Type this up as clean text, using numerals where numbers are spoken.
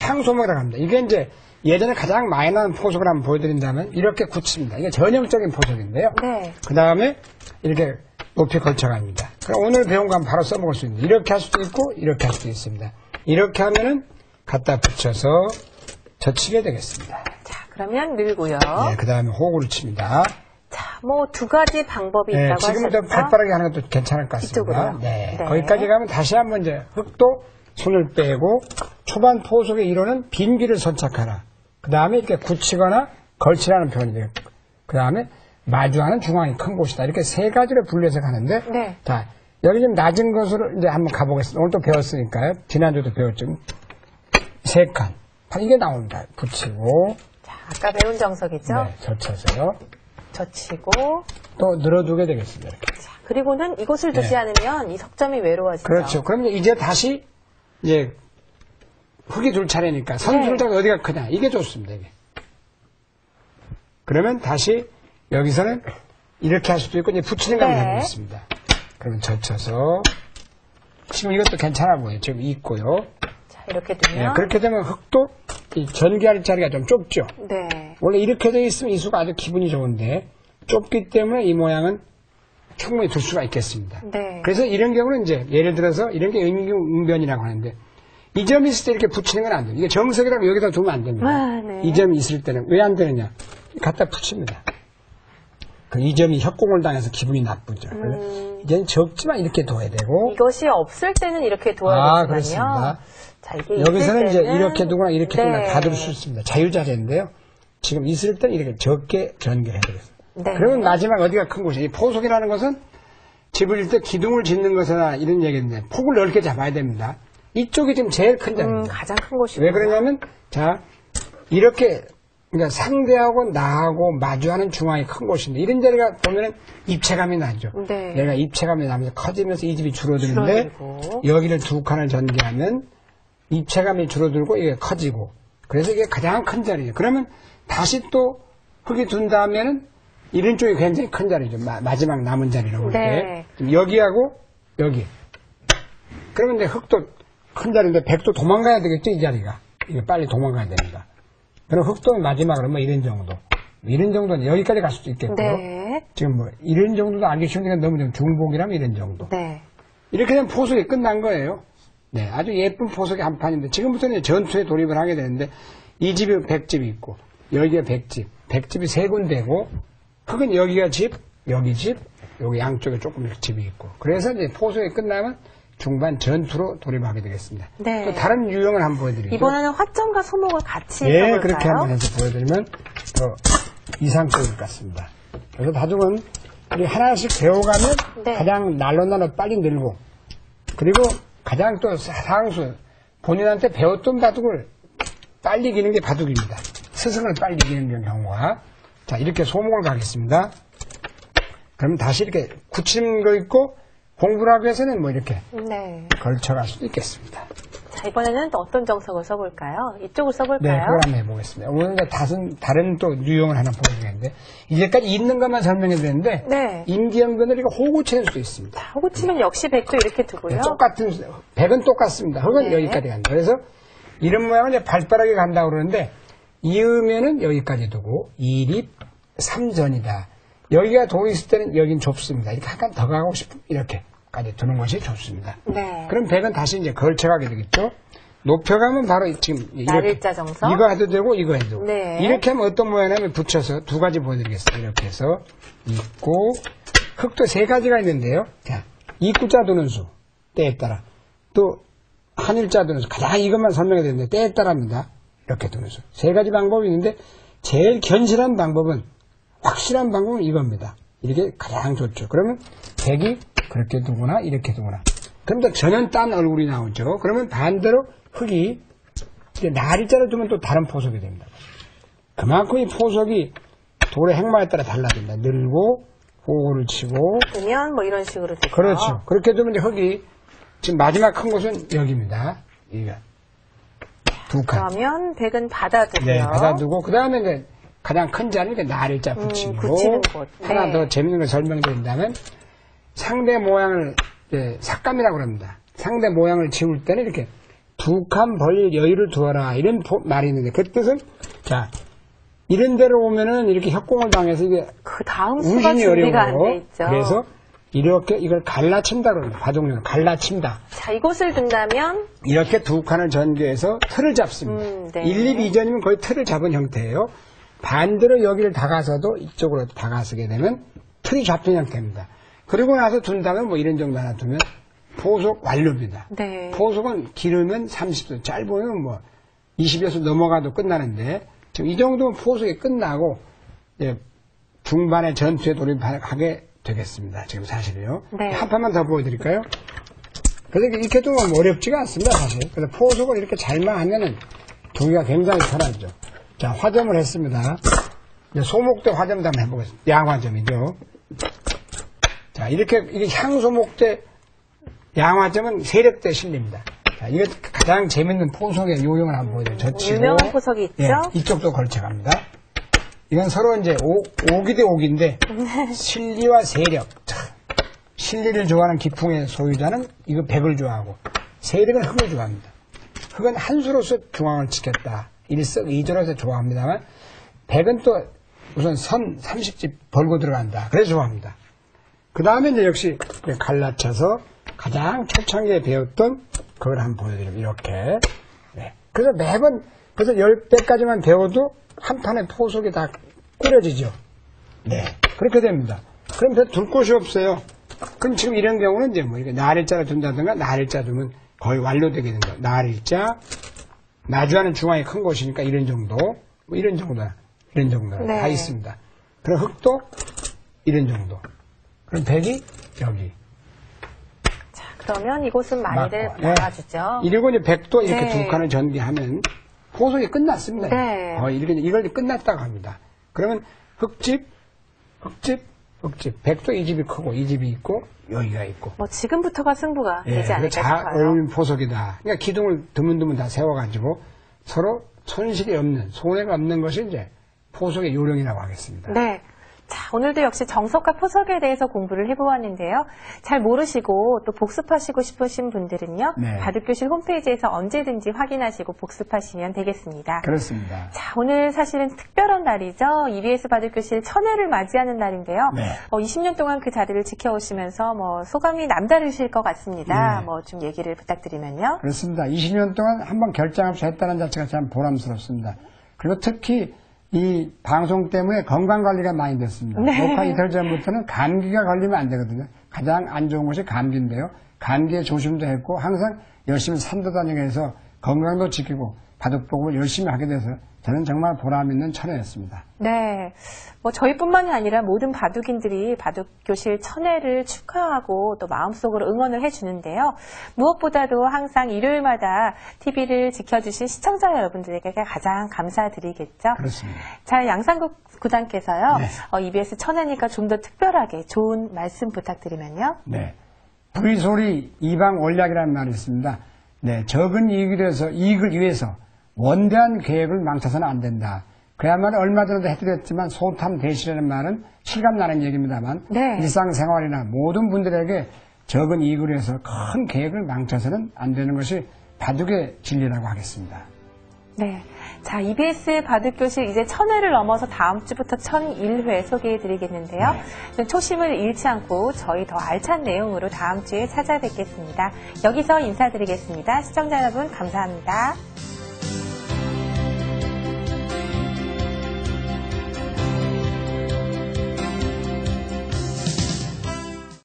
향소목이라고 합니다. 이게 이제 예전에 가장 많이 나온 포석을 한번 보여드린다면 이렇게 굳힙니다. 이게 전형적인 포석인데요. 네. 그 다음에 이렇게 높이 걸쳐갑니다. 그럼 오늘 배운 거 한번 바로 써먹을 수 있는 이렇게 할 수도 있고 이렇게 할 수도 있습니다. 이렇게 하면은 갖다 붙여서 젖히게 되겠습니다. 자, 그러면 늘고요. 네, 그 다음에 호구를 칩니다. 자, 뭐 두 가지 방법이 네, 있다고 지금 좀 하셨죠? 발빠르게 하는 것도 괜찮을 것 같습니다. 이쪽으로요? 네, 네. 거기까지 가면 다시 한번 이제 흙도 손을 빼고 초반 포석의 이론은 빈기를 선착하라. 그 다음에 이렇게 굳히거나 걸치라는 표현이에요. 그 다음에 마주하는 중앙이 큰 곳이다. 이렇게 세 가지를 분류해서 가는데, 네. 자, 여기 좀 낮은 것으로 이제 한번 가보겠습니다. 오늘 또 배웠으니까요. 지난주도 배웠죠. 세 칸. 이게 나옵니다. 붙이고. 자, 아까 배운 정석이죠? 네, 젖혀서요. 젖히고. 또 늘어두게 되겠습니다. 이렇게. 자, 그리고는 이곳을 두지 네. 않으면 이 석점이 외로워지죠. 그렇죠. 그러면 이제 다시, 이제, 흙이 둘 차례니까 선술자가 네. 어디가 크냐. 이게 좋습니다. 이게. 그러면 다시 여기서는 이렇게 할 수도 있고, 이제 붙이는 거 네. 한번 해보겠습니다. 그러면 젖혀서. 지금 이것도 괜찮아 보여요. 지금 있고요. 자, 이렇게 네, 두면. 그렇게 되면 흙도 이 전개할 자리가 좀 좁죠. 네. 원래 이렇게 되어 있으면 이 수가 아주 기분이 좋은데 좁기 때문에 이 모양은 충분히 둘 수가 있겠습니다. 네. 그래서 이런 경우는 이제 예를 들어서 이런 게 응변이라고 하는데 이 점이 있을 때 이렇게 붙이는 건 안 돼요. 이게 정석이라고 여기다 두면 안 됩니다. 아, 네. 이 점이 있을 때는 왜 안 되느냐? 갖다 붙입니다. 이 점이 협공을 당해서 기분이 나쁘죠. 그래서 이제는 적지만 이렇게 둬야 되고 이것이 없을 때는 이렇게 둬야 되지만요. 그렇습니다. 자, 이게 여기서는 있을 이제 때는 이렇게 두거나 이렇게 두거나 네. 다 둘 수 있습니다. 자유자재인데요. 지금 있을 때는 이렇게 적게 전개해야 되겠습니다. 네. 그러면 마지막 어디가 큰 곳이에요? 이 포석이라는 것은 집을 질 때 기둥을 짓는 것이나 이런 얘기인데 폭을 넓게 잡아야 됩니다. 이쪽이 지금 제일 큰 자리입니다. 가장 큰 곳이고. 왜 그러냐면 자 이렇게 그러니까 상대하고 나하고 마주하는 중앙이 큰 곳인데 이런 자리가 보면은 입체감이 나죠. 네. 얘가 입체감이 나면서 커지면서 이 집이 줄어드는데 줄어들고. 여기를 두 칸을 전개하면 입체감이 줄어들고 이게 커지고 그래서 이게 가장 큰 자리예요. 그러면 다시 또 흙이 둔 다음에는 이런 쪽이 굉장히 큰 자리죠. 마지막 남은 자리라고 볼 때. 네. 여기하고 여기. 그러면 이제 흙도 큰 자리인데 백도 도망가야 되겠죠, 이 자리가. 이게 빨리 도망가야 됩니다. 그럼 흙도 마지막으로 뭐 이런 정도. 이런 정도는 여기까지 갈 수도 있겠고요. 네. 지금 뭐 이런 정도도 알기 쉬우니까 너무 좀 중복이라면 이런 정도. 네. 이렇게 되면 포석이 끝난 거예요. 네, 아주 예쁜 포석의 한 판인데 지금부터는 전투에 돌입을 하게 되는데 이 집이 100집이 있고 여기가 100집, 100집이 세 군데고 흙은 여기가 집, 여기 집, 여기 양쪽에 조금 집이 있고 그래서 이제 포석이 끝나면 중반 전투로 돌입하게 되겠습니다. 네. 또 다른 유형을 한번 보여드리죠. 이번에는 화점과 소목을 같이 예, 써볼까요? 그렇게 한번 해서 보여드리면 더 이상적일 것 같습니다. 그래서 바둑은 우리 하나씩 배워가면 네. 가장 날로 빨리 늘고 그리고 가장 또 상수 본인한테 배웠던 바둑을 빨리 이기는 게 바둑입니다. 스승을 빨리 이기는 경우가 자 이렇게 소목을 가겠습니다. 그러면 다시 이렇게 굳히는 거 있고 공부를 하기 위해서는 뭐 이렇게 네. 걸쳐갈 수도 있겠습니다. 자, 이번에는 또 어떤 정석을 써볼까요? 이쪽을 네, 써볼까요? 그걸 한번 해보겠습니다. 오늘 다른 또 유형을 하나 보여드리겠는데 이제까지 있는 것만 설명해 드렸는데 네. 임기응변을 이거 호구 채울 수도 있습니다. 호구 치면 역시 백도 이렇게 두고요. 네, 똑같은 백은 똑같습니다. 흙은 네. 여기까지 간다. 그래서 이런 모양은 이제 발빠르게 간다고 그러는데 이으면은 여기까지 두고 2립 3전이다. 여기가 도 있을 때는 여긴 좁습니다. 이렇게 한 칸 더 가고 싶으면 이렇게까지 두는 것이 좋습니다. 네. 그럼 백은 다시 이제 걸쳐가게 되겠죠. 높여가면 바로 지금 이렇게 날일자 정석. 이거 해도 되고 이거 해도 되고 네. 이렇게 하면 어떤 모양이냐면 붙여서 두 가지 보여드리겠습니다. 이렇게 해서 있고 흙도 세 가지가 있는데요. 자, 입구자 두는 수 때에 따라 또 한일자 두는 수 가장 이것만 설명해 드리는데 때에 따라입니다. 이렇게 두는 수 세 가지 방법이 있는데 제일 견실한 방법은 확실한 방법은 이겁니다. 이렇게 가장 좋죠. 그러면 백이 그렇게 두거나 이렇게 두거나 그럼 또 전혀 딴 얼굴이 나오죠. 그러면 반대로 흙이 이제 날일자로 두면 또 다른 포석이 됩니다. 그만큼 이 포석이 돌의 행마에 따라 달라진다. 늘고 호구를 치고 두면 뭐 이런 식으로 되죠. 그렇죠. 그렇게 두면 이제 흙이 지금 마지막 큰 곳은 여기입니다. 여기가 두 칸. 그러면 백은 받아두고요. 네, 받아두고 그 다음에 이제 가장 큰 자리는 날일자 붙이고 붙이는 곳. 하나 네. 더 재밌는 걸 설명드린다면 상대 모양을 삭감이라고 합니다. 상대 모양을 지울 때는 이렇게 두 두 칸 벌릴 여유를 두어라. 이런 말이 있는데, 그 뜻은, 자, 이런 데로 오면은 이렇게 협공을 당해서 이게 그 다음 수가 우신이 준비가 안 돼 어려워. 있죠. 그래서 이렇게 이걸 갈라친다 그럽니다. 바둑용으로 갈라친다. 자, 이곳을 둔다면 이렇게 두 칸을 전개해서 틀을 잡습니다. 네. 1, 2, 2전이면 거의 틀을 잡은 형태예요. 반대로 여기를 다가서도 이쪽으로 다가서게 되면 틀이 잡힌 형태입니다. 그리고 나서 둔다면 뭐 이런 정도 하나 두면 포속 완료입니다. 네. 포속은 길으면 30도, 짧으면 뭐 20에서 넘어가도 끝나는데 지금 이 정도면 포속이 끝나고 이제 중반의 전투에 돌입하게 되겠습니다. 지금 사실은요. 네. 한 판만 더 보여드릴까요? 그래서 이렇게 두면 어렵지가 않습니다, 사실. 그래서 포속을 이렇게 잘만 하면은 두기가 굉장히 편하죠. 자, 화점을 했습니다. 이제 소목대 화점도 한번 해보겠습니다. 양화점이죠. 자, 이게 향소목대 양화점은 세력대 실립니다. 자, 이거 가장 재밌는 포석의 요령을 한번 보여드려요. 젖히고. 유명한 포석이 있죠? 예, 이쪽도 걸쳐갑니다. 이건 서로 이제 오기 대 오기인데, 실리와 세력. 자, 실리를 좋아하는 기풍의 소유자는 이거 백을 좋아하고, 세력은 흑을 좋아합니다. 흑은 한 수로서 중앙을 지켰다. 일석이조로서 좋아합니다만, 백은 또 우선 선 30집 벌고 들어간다. 그래서 좋아합니다. 그 다음에 이제 역시 갈라쳐서 가장 초창기에 배웠던 그걸 한번 보여드리면 이렇게. 네. 그래서 매번, 그래서 10배까지만 배워도 한 판의 포석이 다 꾸려지죠. 네. 그렇게 됩니다. 그럼 별 둘 곳이 없어요. 그럼 지금 이런 경우는 이제 뭐, 이렇게 나일자를 둔다든가 나일자 두면 거의 완료되게 되는 거예요. 나일자, 마주하는 중앙이 큰 곳이니까 이런 정도, 뭐 이런 정도나, 이런 정도나 네. 다 있습니다. 그럼 흑도 이런 정도. 그럼 백이 여기. 자, 그러면 이곳은 많이들 맞고, 네. 막아주죠. 이리고 이제 백도 이렇게 네. 두 칸을 전개하면 포석이 끝났습니다. 네. 이걸 끝났다고 합니다. 그러면 흑집, 백도 이 집이 크고 이 집이 있고 여기가 있고. 뭐 지금부터가 승부가 되지 않을까 자 싶어요. 어울린 포석이다. 그러니까 기둥을 드문드문 다 세워가지고 서로 손실이 없는, 손해가 없는 것이 이제 포석의 요령이라고 하겠습니다. 네. 자, 오늘도 역시 정석과 포석에 대해서 공부를 해보았는데요. 잘 모르시고 또 복습하시고 싶으신 분들은요. 네. 바둑교실 홈페이지에서 언제든지 확인하시고 복습하시면 되겠습니다. 그렇습니다. 자, 오늘 사실은 특별한 날이죠. EBS 바둑교실 1000회를 맞이하는 날인데요. 네. 20년 동안 그 자리를 지켜오시면서 뭐 소감이 남다르실 것 같습니다. 네. 뭐 좀 얘기를 부탁드리면요. 그렇습니다. 20년 동안 한번 결장 없이 했다는 자체가 참 보람스럽습니다. 그리고 특히 이 방송 때문에 건강관리가 많이 됐습니다. 네. 녹화 이틀 전부터는 감기가 걸리면 안 되거든요. 가장 안 좋은 것이 감기인데요. 감기에 조심도 했고 항상 열심히 산도 다니면서 건강도 지키고 바둑복을 열심히 하게 돼서 저는 정말 보람 있는 천회였습니다. 네. 뭐 저희뿐만이 아니라 모든 바둑인들이 바둑교실 1000회를 축하하고 또 마음속으로 응원을 해주는데요. 무엇보다도 항상 일요일마다 TV를 지켜주신 시청자 여러분들에게 가장 감사드리겠죠. 그렇습니다. 자, 양상국 구단께서요. 네. EBS 1000회니까 좀 더 특별하게 좋은 말씀 부탁드리면요. 네. 불소리 이방 원략이라는 말이 있습니다. 네. 적은 이익을 위해서 원대한 계획을 망쳐서는 안 된다. 그야말로 얼마 전에도 해드렸지만 소탐 대시라는 말은 실감나는 얘기입니다만 네. 일상생활이나 모든 분들에게 적은 이익을 위해서 큰 계획을 망쳐서는 안 되는 것이 바둑의 진리라고 하겠습니다. 네. 자, EBS 바둑교실 이제 1000회를 넘어서 다음 주부터 1001회 소개해드리겠는데요. 초심을 잃지 않고 저희 더 알찬 내용으로 다음 주에 찾아뵙겠습니다. 여기서 인사드리겠습니다. 시청자 여러분 감사합니다.